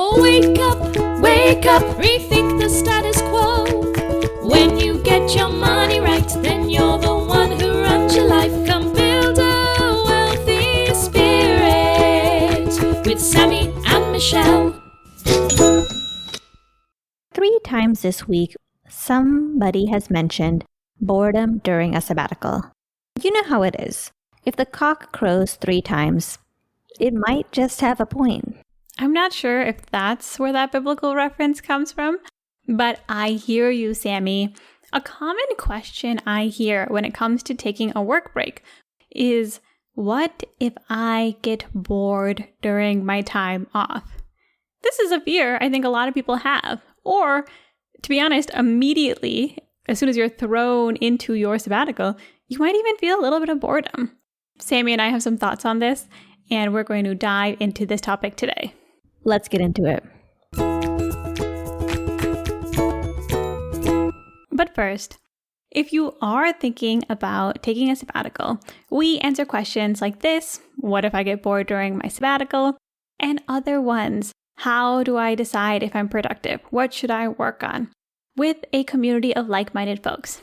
Oh, wake up, rethink the status quo. When you get your money right, then you're the one who runs your life. Come build a wealthy spirit with Sammy and Michelle. 3 times this week, somebody has mentioned boredom during a sabbatical. You know how it is. If the cock crows 3 times, it might just have a point. I'm not sure if that's where that biblical reference comes from, but I hear you, Sammy. A common question I hear when it comes to taking a work break is, what if I get bored during my time off? This is a fear I think a lot of people have. Or, to be honest, immediately, as soon as you're thrown into your sabbatical, you might even feel a little bit of boredom. Sammy and I have some thoughts on this, and we're going to dive into this topic today. Let's get into it. But first, if you are thinking about taking a sabbatical, we answer questions like this: what if I get bored during my sabbatical? And other ones: how do I decide if I'm productive? What should I work on? With a community of like-minded folks.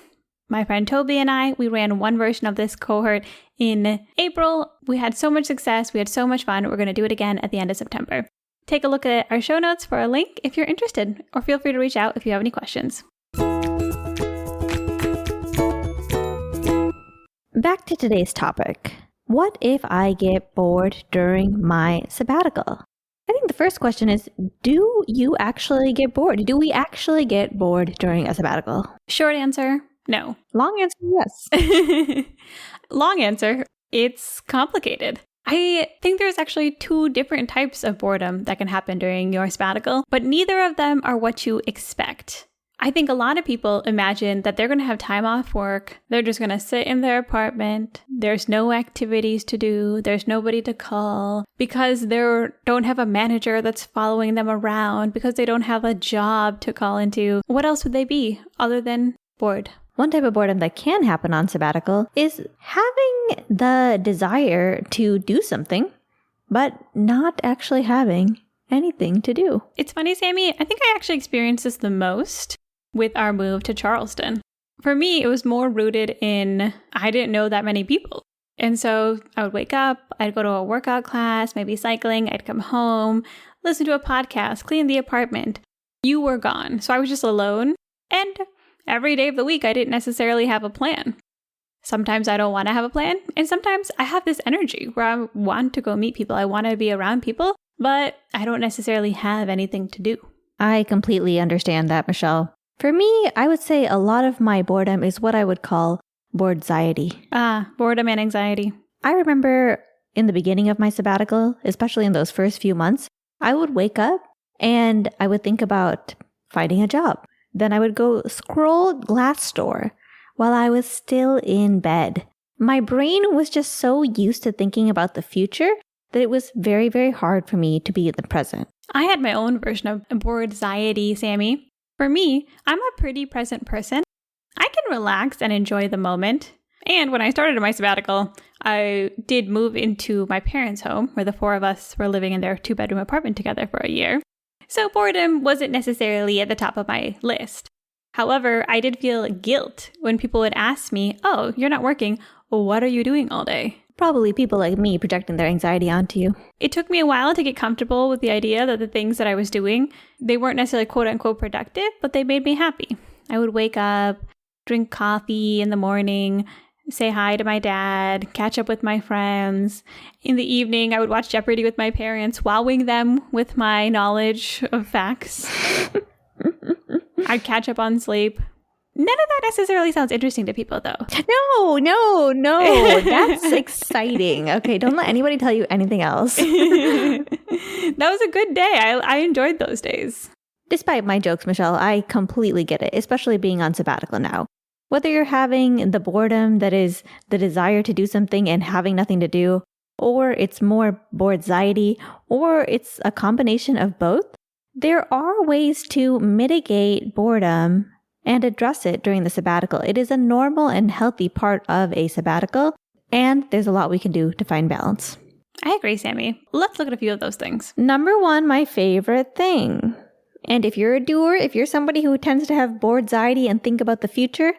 My friend Toby and I, we ran one version of this cohort in April. We had so much success. We had so much fun. We're going to do it again at the end of September. Take a look at our show notes for a link if you're interested, or feel free to reach out if you have any questions. Back to today's topic. What if I get bored during my sabbatical? I think the first question is, do you actually get bored? Do we actually get bored during a sabbatical? Short answer, no. Long answer, yes. Long answer, it's complicated. I think there's actually 2 different types of boredom that can happen during your sabbatical, but neither of them are what you expect. I think a lot of people imagine that they're going to have time off work. They're just going to sit in their apartment. There's no activities to do. There's nobody to call because they don't have a manager that's following them around, because they don't have a job to call into. What else would they be other than bored? One type of boredom that can happen on sabbatical is having the desire to do something, but not actually having anything to do. It's funny, Sammy. I think I actually experienced this the most with our move to Charleston. For me, it was more rooted in I didn't know that many people. And so I would wake up, I'd go to a workout class, maybe cycling, I'd come home, listen to a podcast, clean the apartment. You were gone. So I was just alone. And every day of the week, I didn't necessarily have a plan. Sometimes I don't want to have a plan. And sometimes I have this energy where I want to go meet people. I want to be around people, but I don't necessarily have anything to do. I completely understand that, Michelle. For me, I would say a lot of my boredom is what I would call boredxiety. Boredom and anxiety. I remember in the beginning of my sabbatical, especially in those first few months, I would wake up and I would think about finding a job. Then I would go scroll Glassdoor while I was still in bed. My brain was just so used to thinking about the future that it was very, very hard for me to be in the present. I had my own version of boredxiety, Sammy. For me, I'm a pretty present person. I can relax and enjoy the moment. And when I started my sabbatical, I did move into my parents' home, where the 4 of us were living in their 2-bedroom apartment together for a year. So boredom wasn't necessarily at the top of my list. However, I did feel guilt when people would ask me, "Oh, you're not working. What are you doing all day?" Probably people like me projecting their anxiety onto you. It took me a while to get comfortable with the idea that the things that I was doing, they weren't necessarily quote unquote productive, but they made me happy. I would wake up, drink coffee in the morning, say hi to my dad, catch up with my friends. In the evening, I would watch Jeopardy with my parents, wowing them with my knowledge of facts. I'd catch up on sleep. None of that necessarily sounds interesting to people, though. No. That's exciting. Okay, don't let anybody tell you anything else. That was a good day. I enjoyed those days. Despite my jokes, Michelle, I completely get it, especially being on sabbatical now. Whether you're having the boredom that is the desire to do something and having nothing to do, or it's more boredxiety, or it's a combination of both, there are ways to mitigate boredom and address it during the sabbatical. It is a normal and healthy part of a sabbatical, and there's a lot we can do to find balance. I agree, Sammy. Let's look at a few of those things. Number one, my favorite thing. And if you're a doer, if you're somebody who tends to have bored's-iety and think about the future,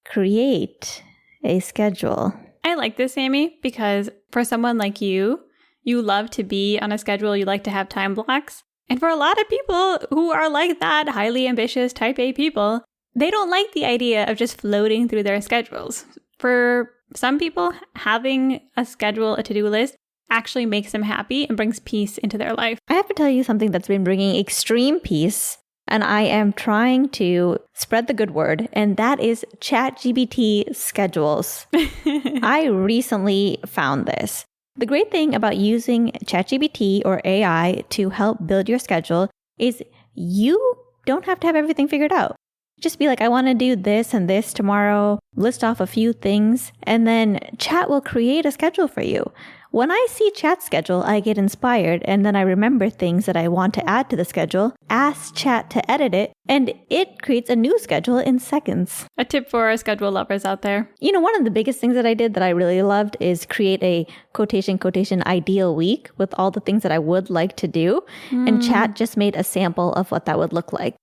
create a schedule. I like this, Sammy, because for someone like you love to be on a schedule, you like to have time blocks. And for a lot of people who are like that, highly ambitious type A people, they don't like the idea of just floating through their schedules. For some people, having a schedule, a to-do list, actually makes them happy and brings peace into their life. I have to tell you something that's been bringing extreme peace, and I am trying to spread the good word, and that is ChatGPT schedules. I recently found this. The great thing about using ChatGPT or AI to help build your schedule is you don't have to have everything figured out. Just be like, I want to do this and this tomorrow, list off a few things, and then Chat will create a schedule for you. When I see Chat's schedule, I get inspired, and then I remember things that I want to add to the schedule, ask Chat to edit it, and it creates a new schedule in seconds. A tip for our schedule lovers out there. You know, one of the biggest things that I did that I really loved is create a quotation ideal week with all the things that I would like to do, and Chat just made a sample of what that would look like.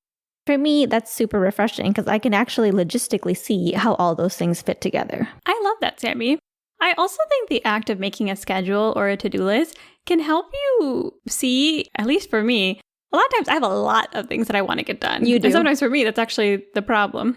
For me, that's super refreshing because I can actually logistically see how all those things fit together. I love that, Sammy. I also think the act of making a schedule or a to-do list can help you see, at least for me, a lot of times I have a lot of things that I want to get done. You do. And sometimes for me, that's actually the problem.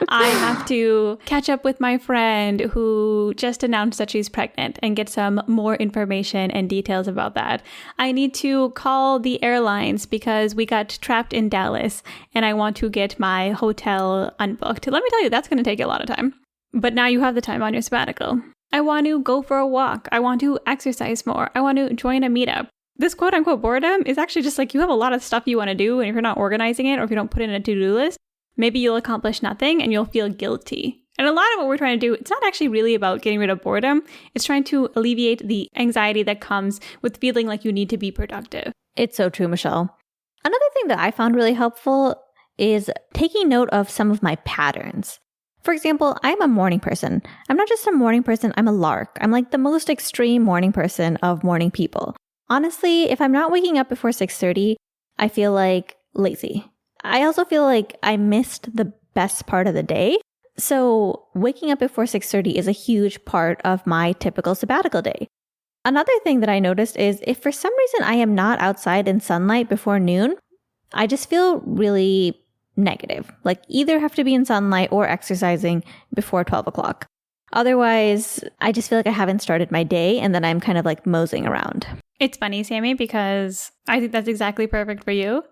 I have to catch up with my friend who just announced that she's pregnant and get some more information and details about that. I need to call the airlines because we got trapped in Dallas and I want to get my hotel unbooked. Let me tell you, that's going to take a lot of time. But now you have the time on your sabbatical. I want to go for a walk. I want to exercise more. I want to join a meetup. This quote unquote boredom is actually just like you have a lot of stuff you want to do, and if you're not organizing it or if you don't put it in a to-do list, maybe you'll accomplish nothing and you'll feel guilty. And a lot of what we're trying to do, it's not actually really about getting rid of boredom. It's trying to alleviate the anxiety that comes with feeling like you need to be productive. It's so true, Michelle. Another thing that I found really helpful is taking note of some of my patterns. For example, I'm a morning person. I'm not just a morning person, I'm a lark. I'm like the most extreme morning person of morning people. Honestly, if I'm not waking up before 6:30, I feel like lazy. I also feel like I missed the best part of the day. So waking up before 6:30 is a huge part of my typical sabbatical day. Another thing that I noticed is if for some reason I am not outside in sunlight before noon, I just feel really negative. Like either have to be in sunlight or exercising before 12 o'clock. Otherwise, I just feel like I haven't started my day and then I'm kind of like moseying around. It's funny, Sammy, because I think that's exactly perfect for you.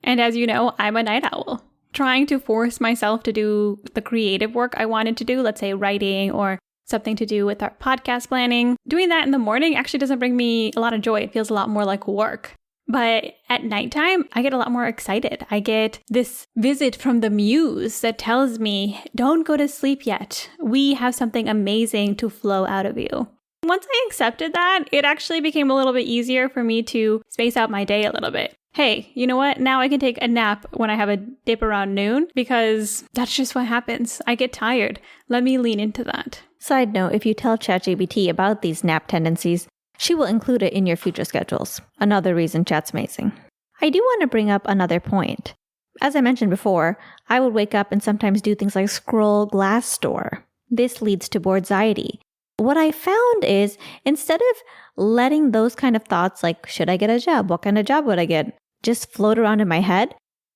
And as you know, I'm a night owl. Trying to force myself to do the creative work I wanted to do, let's say writing or something to do with our podcast planning. Doing that in the morning actually doesn't bring me a lot of joy. It feels a lot more like work. But at nighttime, I get a lot more excited. I get this visit from the muse that tells me, don't go to sleep yet. We have something amazing to flow out of you. Once I accepted that, it actually became a little bit easier for me to space out my day a little bit. Hey, you know what? Now I can take a nap when I have a dip around noon because that's just what happens. I get tired. Let me lean into that. Side note, if you tell ChatGPT about these nap tendencies, she will include it in your future schedules. Another reason Chat's amazing. I do want to bring up another point. As I mentioned before, I would wake up and sometimes do things like scroll Glassdoor. This leads to bored's-iety. What I found is instead of letting those kind of thoughts like, should I get a job? What kind of job would I get? Just float around in my head,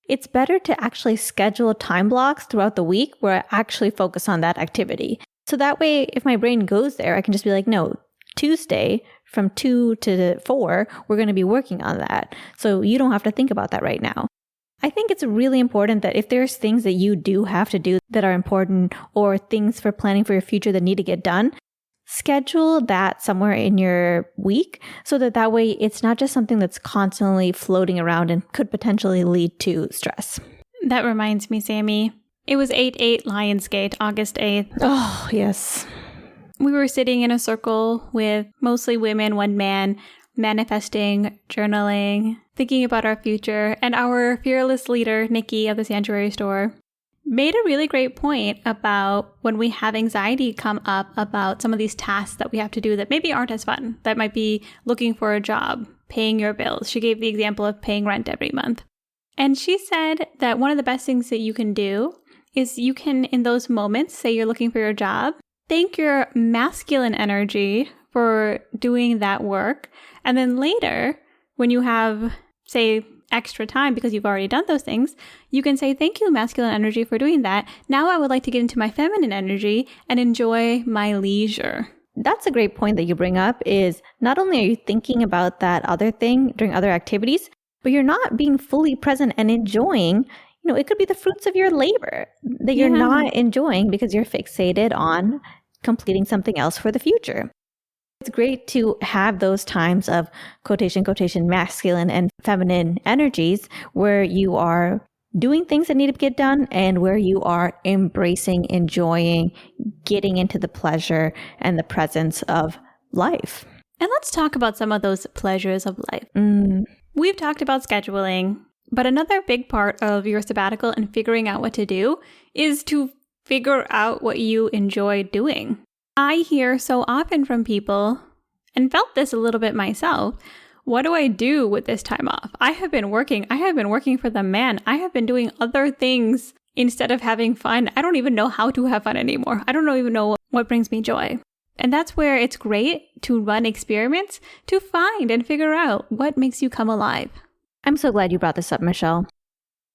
it's better to actually schedule time blocks throughout the week where I actually focus on that activity. So that way, if my brain goes there, I can just be like, no, Tuesday from 2 to 4, we're going to be working on that. So you don't have to think about that right now. I think it's really important that if there's things that you do have to do that are important or things for planning for your future that need to get done, schedule that somewhere in your week so that way it's not just something that's constantly floating around and could potentially lead to stress. That reminds me, Sammy. It was 8/8 Lionsgate, August 8th. Oh, yes. We were sitting in a circle with mostly women, one man, manifesting, journaling, thinking about our future, and our fearless leader, Nikki of the Sanctuary Store, made a really great point about when we have anxiety come up about some of these tasks that we have to do that maybe aren't as fun. That might be looking for a job, paying your bills. She gave the example of paying rent every month. And she said that one of the best things that you can do is you can, in those moments, say you're looking for your job, thank your masculine energy for doing that work. And then later, when you have, say, extra time because you've already done those things, you can say, thank you, masculine energy, for doing that. Now I would like to get into my feminine energy and enjoy my leisure. That's a great point that you bring up, is not only are you thinking about that other thing during other activities, but you're not being fully present and enjoying, it could be the fruits of your labor that you're not enjoying because you're fixated on completing something else for the future. It's great to have those times of quotation, masculine and feminine energies where you are doing things that need to get done and where you are embracing, enjoying, getting into the pleasure and the presence of life. And let's talk about some of those pleasures of life. We've talked about scheduling, but another big part of your sabbatical and figuring out what to do is to figure out what you enjoy doing. I hear so often from people, and felt this a little bit myself, what do I do with this time off? I have been working for the man. I have been doing other things instead of having fun. I don't even know how to have fun anymore. I don't even know what brings me joy. And that's where it's great to run experiments to find and figure out what makes you come alive. I'm so glad you brought this up, Michelle.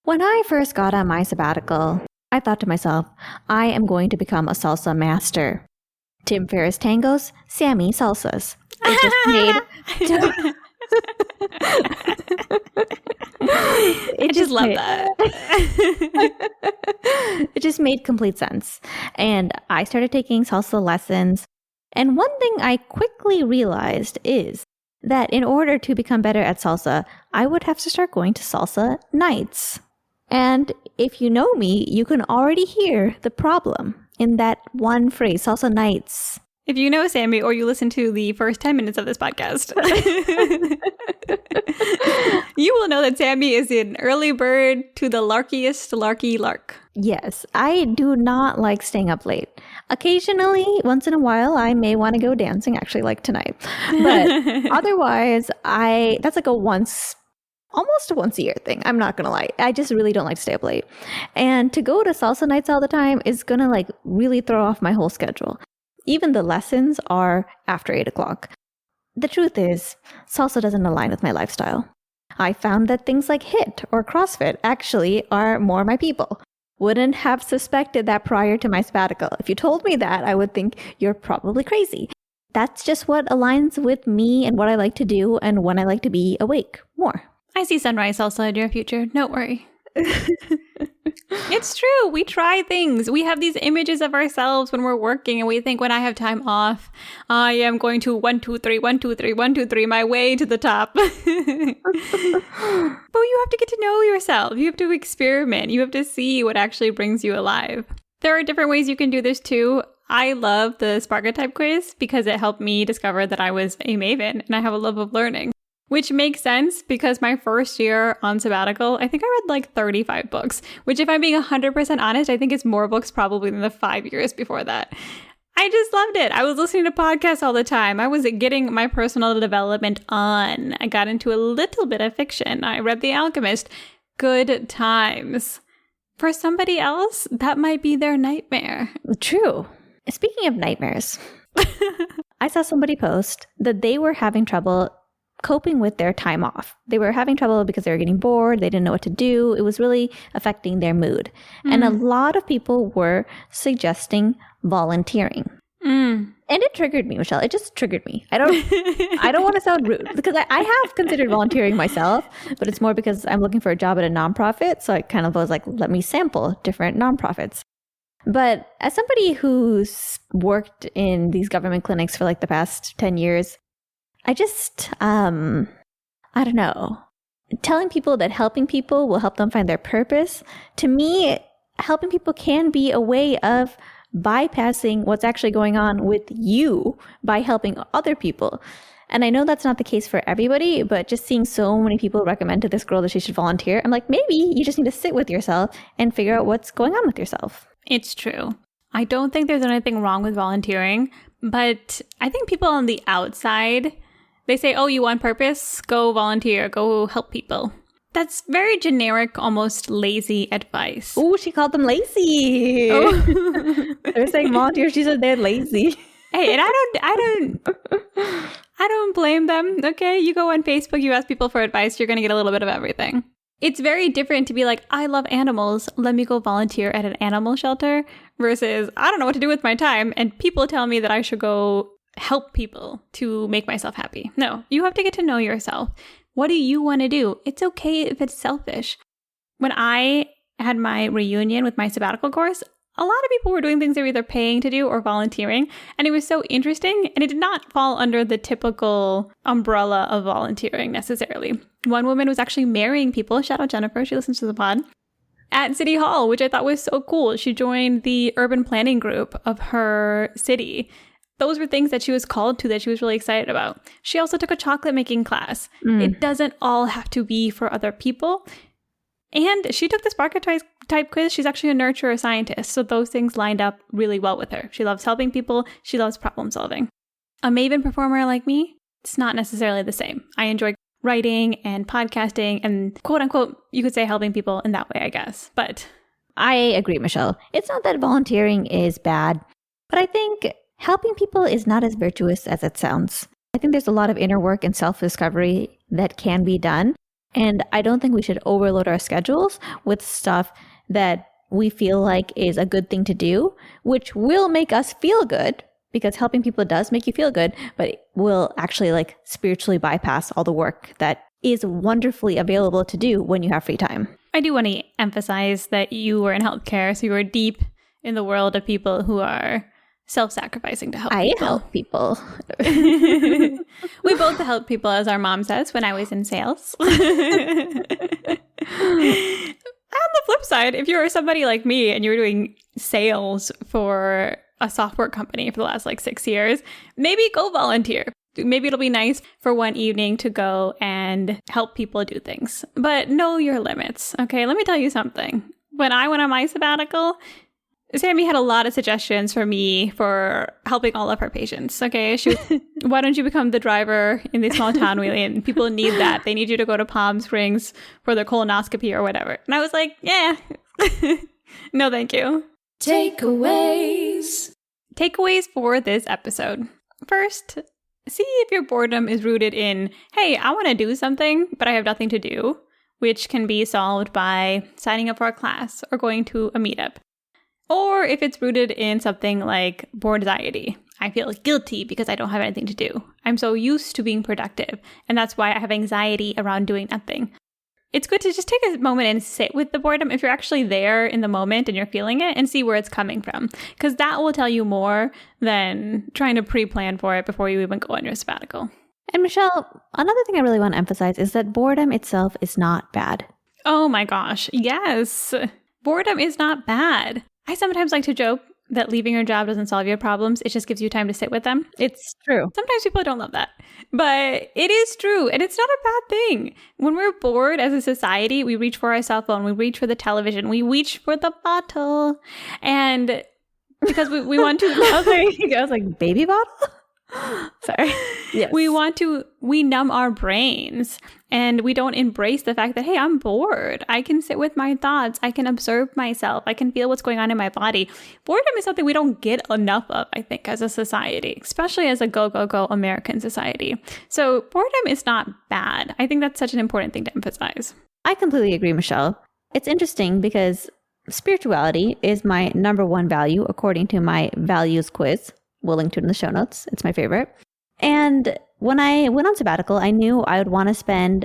When I first got on my sabbatical, I thought to myself, I am going to become a salsa master. Tim Ferriss tangos, Sammy salsas. It just made... I just love that. It just made complete sense. And I started taking salsa lessons. And one thing I quickly realized is that in order to become better at salsa, I would have to start going to salsa nights. And if you know me, you can already hear the problem in that one phrase, salsa nights. If you know Sammy or you listen to the first 10 minutes of this podcast, you will know that Sammy is an early bird to the larkiest larky lark. Yes, I do not like staying up late. Occasionally, once in a while, I may want to go dancing, actually like tonight. But otherwise, that's like almost a once a year thing. I'm not going to lie. I just really don't like to stay up late. And to go to salsa nights all the time is going to really throw off my whole schedule. Even the lessons are after 8 o'clock. The truth is, salsa doesn't align with my lifestyle. I found that things like HIIT or CrossFit actually are more my people. Wouldn't have suspected that prior to my sabbatical. If you told me that, I would think you're probably crazy. That's just what aligns with me and what I like to do and when I like to be awake more. I see sunrise salsa in your future. Don't worry. It's true. We try things. We have these images of ourselves when we're working and we think when I have time off, I am going to 1, 2, 3, 1, 2, 3, 1, 2, 3, my way to the top. But you have to get to know yourself. You have to experiment. You have to see what actually brings you alive. There are different ways you can do this too. I love the Sparketype quiz because it helped me discover that I was a maven and I have a love of learning. Which makes sense because my first year on sabbatical, I think I read 35 books, which if I'm being 100% honest, I think it's more books probably than the 5 years before that. I just loved it. I was listening to podcasts all the time. I was getting my personal development on. I got into a little bit of fiction. I read The Alchemist. Good times. For somebody else, that might be their nightmare. True. Speaking of nightmares, I saw somebody post that they were having trouble coping with their time off. They were having trouble because they were getting bored. They didn't know what to do. It was really affecting their mood. And a lot of people were suggesting volunteering. And it triggered me, Michelle. It just triggered me. I don't want to sound rude because I have considered volunteering myself, but it's more because I'm looking for a job at a nonprofit. So I kind of was like, let me sample different nonprofits. But as somebody who's worked in these government clinics for the past 10 years, I just, I don't know, telling people that helping people will help them find their purpose. To me, helping people can be a way of bypassing what's actually going on with you by helping other people. And I know that's not the case for everybody, but just seeing so many people recommend to this girl that she should volunteer, I'm like, maybe you just need to sit with yourself and figure out what's going on with yourself. It's true. I don't think there's anything wrong with volunteering, but I think people on the outside, they say, oh, you want purpose? Go volunteer, go help people. That's very generic, almost lazy advice. Oh, she called them lazy. Oh. They're saying volunteer. She said they're lazy. Hey, and I don't blame them. Okay, you go on Facebook, you ask people for advice, you're going to get a little bit of everything. It's very different to be like, I love animals, let me go volunteer at an animal shelter, versus I don't know what to do with my time, and people tell me that I should go help people to make myself happy. No, you have to get to know yourself. What do you want to do? It's okay if it's selfish. When I had my reunion with my sabbatical course, a lot of people were doing things they were either paying to do or volunteering. And it was so interesting. And it did not fall under the typical umbrella of volunteering necessarily. One woman was actually marrying people. Shout out Jennifer. She listens to the pod. At City Hall, which I thought was so cool. She joined the urban planning group of her city. Those were things that she was called to that she was really excited about. She also took a chocolate making class. It doesn't all have to be for other people. And she took the Spark type quiz. She's actually a nurturer scientist. So those things lined up really well with her. She loves helping people. She loves problem solving. A Maven performer like me, it's not necessarily the same. I enjoy writing and podcasting and quote unquote, you could say helping people in that way, I guess. But I agree, Michelle. It's not that volunteering is bad, but I think helping people is not as virtuous as it sounds. I think there's a lot of inner work and self-discovery that can be done. And I don't think we should overload our schedules with stuff that we feel like is a good thing to do, which will make us feel good, because helping people does make you feel good, but it will actually like spiritually bypass all the work that is wonderfully available to do when you have free time. I do want to emphasize that you were in healthcare, so you were deep in the world of people who are self-sacrificing to help people. I help people. We both help people, as our mom says, when I was in sales. On the flip side, if you're somebody like me and you're doing sales for a software company for the last 6 years, maybe go volunteer. Maybe it'll be nice for one evening to go and help people do things. But know your limits, okay? Let me tell you something. When I went on my sabbatical, Sammy had a lot of suggestions for me for helping all of her patients. Okay, she was, why don't you become the driver in the small town we live in? People need that. They need you to go to Palm Springs for their colonoscopy or whatever. And I was like, yeah, no, thank you. Takeaways for this episode. First, see if your boredom is rooted in, hey, I want to do something, but I have nothing to do, which can be solved by signing up for a class or going to a meetup. Or if it's rooted in something like boredom. I feel guilty because I don't have anything to do. I'm so used to being productive, and that's why I have anxiety around doing nothing. It's good to just take a moment and sit with the boredom if you're actually there in the moment and you're feeling it, and see where it's coming from. Because that will tell you more than trying to pre-plan for it before you even go on your sabbatical. And Michelle, another thing I really want to emphasize is that boredom itself is not bad. Oh my gosh, yes. Boredom is not bad. I sometimes like to joke that leaving your job doesn't solve your problems. It just gives you time to sit with them. It's true. Sometimes people don't love that, but it is true. And it's not a bad thing. When we're bored as a society, we reach for our cell phone. We reach for the television. We reach for the bottle. And because we want to... I was like, baby bottle? Sorry. Yes. We numb our brains and we don't embrace the fact that, hey, I'm bored. I can sit with my thoughts. I can observe myself. I can feel what's going on in my body. Boredom is something we don't get enough of, I think, as a society, especially as a go American society. So boredom is not bad. I think that's such an important thing to emphasize. I completely agree, Michelle. It's interesting because spirituality is my number one value according to my values quiz. We'll link to it in the show notes. It's my favorite. And when I went on sabbatical, I knew I would want to spend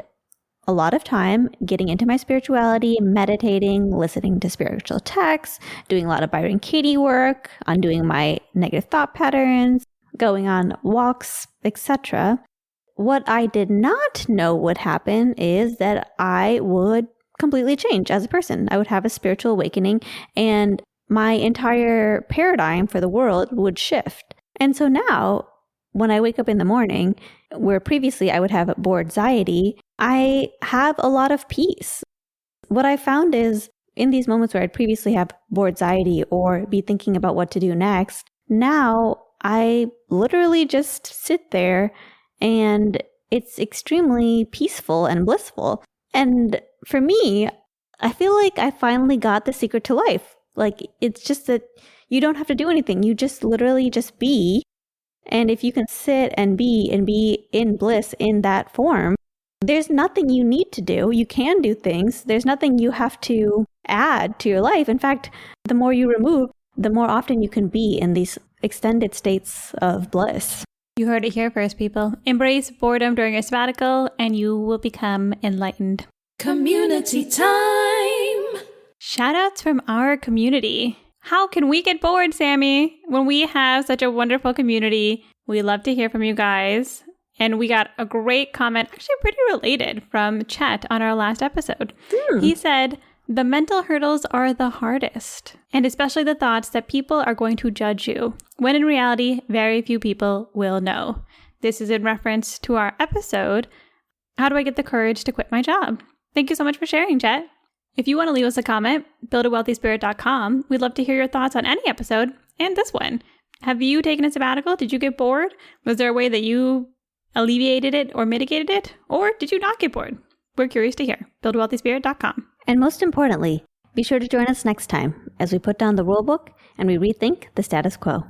a lot of time getting into my spirituality, meditating, listening to spiritual texts, doing a lot of Byron Katie work, undoing my negative thought patterns, going on walks, etc. What I did not know would happen is that I would completely change as a person. I would have a spiritual awakening and my entire paradigm for the world would shift. And so now, when I wake up in the morning, where previously I would have boredxiety, I have a lot of peace. What I found is in these moments where I'd previously have boredxiety or be thinking about what to do next, now I literally just sit there and it's extremely peaceful and blissful. And for me, I feel like I finally got the secret to life. Like, it's just that you don't have to do anything. You just literally just be. And if you can sit and be in bliss in that form, there's nothing you need to do. You can do things. There's nothing you have to add to your life. In fact, the more you remove, the more often you can be in these extended states of bliss. You heard it here first, people. Embrace boredom during your sabbatical and you will become enlightened. Community time! Shoutouts from our community. How can we get bored, Sammy, when we have such a wonderful community? We love to hear from you guys. And we got a great comment, actually pretty related, from Chet on our last episode. He said, the mental hurdles are the hardest, and especially the thoughts that people are going to judge you, when in reality, very few people will know. This is in reference to our episode, How Do I Get the Courage to Quit My Job? Thank you so much for sharing, Chet. If you want to leave us a comment, buildawealthyspirit.com. We'd love to hear your thoughts on any episode, and this one. Have you taken a sabbatical? Did you get bored? Was there a way that you alleviated it or mitigated it? Or did you not get bored? We're curious to hear. buildawealthyspirit.com. And most importantly, be sure to join us next time as we put down the rulebook and we rethink the status quo.